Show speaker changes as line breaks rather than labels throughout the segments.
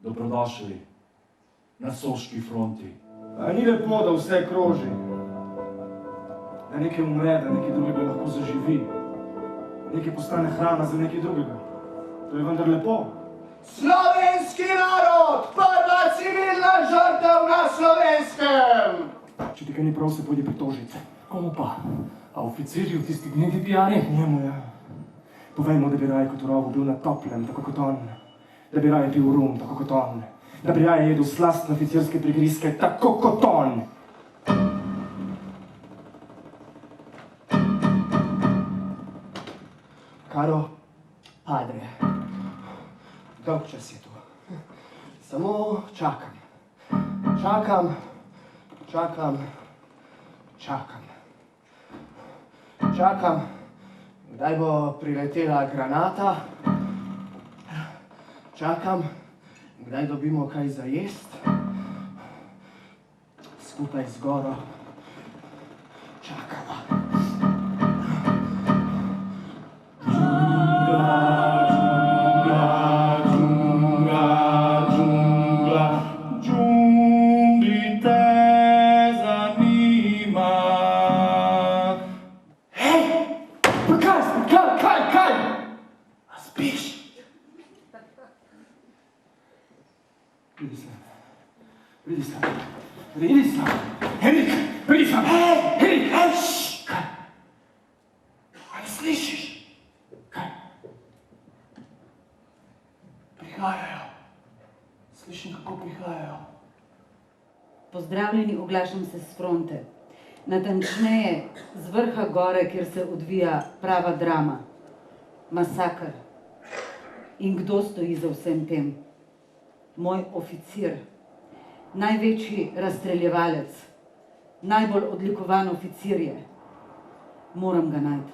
Dobrodošli na Soški fronti.
A ni lepo, da vse kroži? Da nekaj umre, da nekaj drugega lahko zaživi. Nekaj postane hrana za nekaj drugega. To je vendar lepo.
Slovenski narod! Prva civilna žrtev na Slovenskem!
Če ti kaj ni prav, se pojdi pritožiti.
Komu pa? A oficirju tisti gnedi pijani?
Njemu je. Povejmo, da bi raje kot v rovu bil na toplem, tako kot on. Da bi raje pil rum, tako kot on. Da bi raje jedel slastne oficirske prigrizke, tako kot on. Karo,
Padre, dolg čas je tu. Samo čakam. Čakam, čakam, čakam. Čakam, kdaj bo priletela granata. Čakam, kdaj dobimo kaj za jest. Skupaj z goro čakava.
Pridi sem. Pridi sem. Henrik, pridi sem. Henrik, Kaj? Ali slišiš? Kaj? Prihajajo. Slišim, kako prihajajo.
Pozdravljeni, oglašam se s fronte. Natančneje, z vrha gore, kjer se odvija prava drama. Masakr. In kdo stoji za vsem tem? Moj oficir. Največji razstreljevalec, najbolj odlikovan oficir je. Moram ga najti.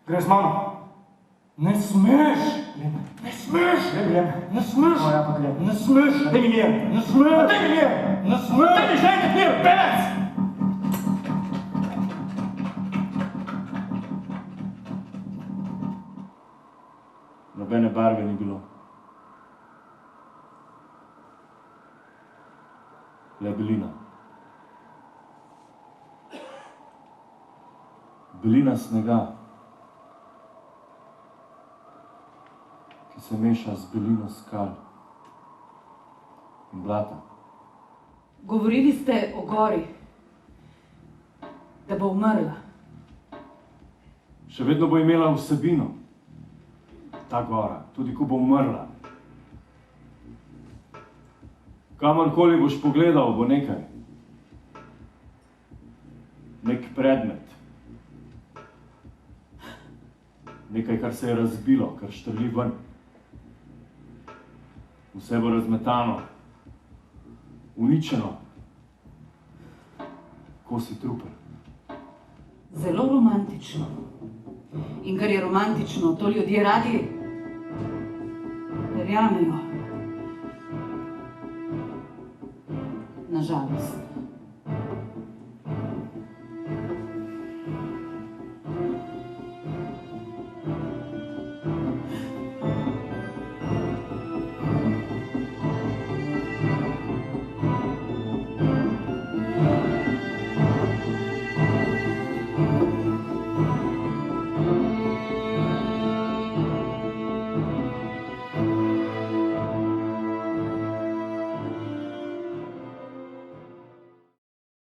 Grem z mano.
Ne smeš!
Ne smeš! Grem.
Ne smeš!
No, ja pa grem.
Ne smeš!
Daj mi mir!
Ne smeš!
Daj mi mir!
Ne smeš!
Daj mi že enkrat mir, pevec!
Nobene barve ni bilo. Le belina. Belina snega, ki se meša z belino skal in blata.
Govorili ste o gori, da bo umrla.
Še vedno bo imela vsebino, ta gora, tudi ko bo umrla. Kamorkoli boš pogledal, bo nekaj. Nek predmet. Nekaj, kar se je razbilo, kar štrli ven. Vse bo razmetano, uničeno, kosi trupel.
Zelo romantično. In kar je romantično, to ljudje radi verjamejo. Nažalost.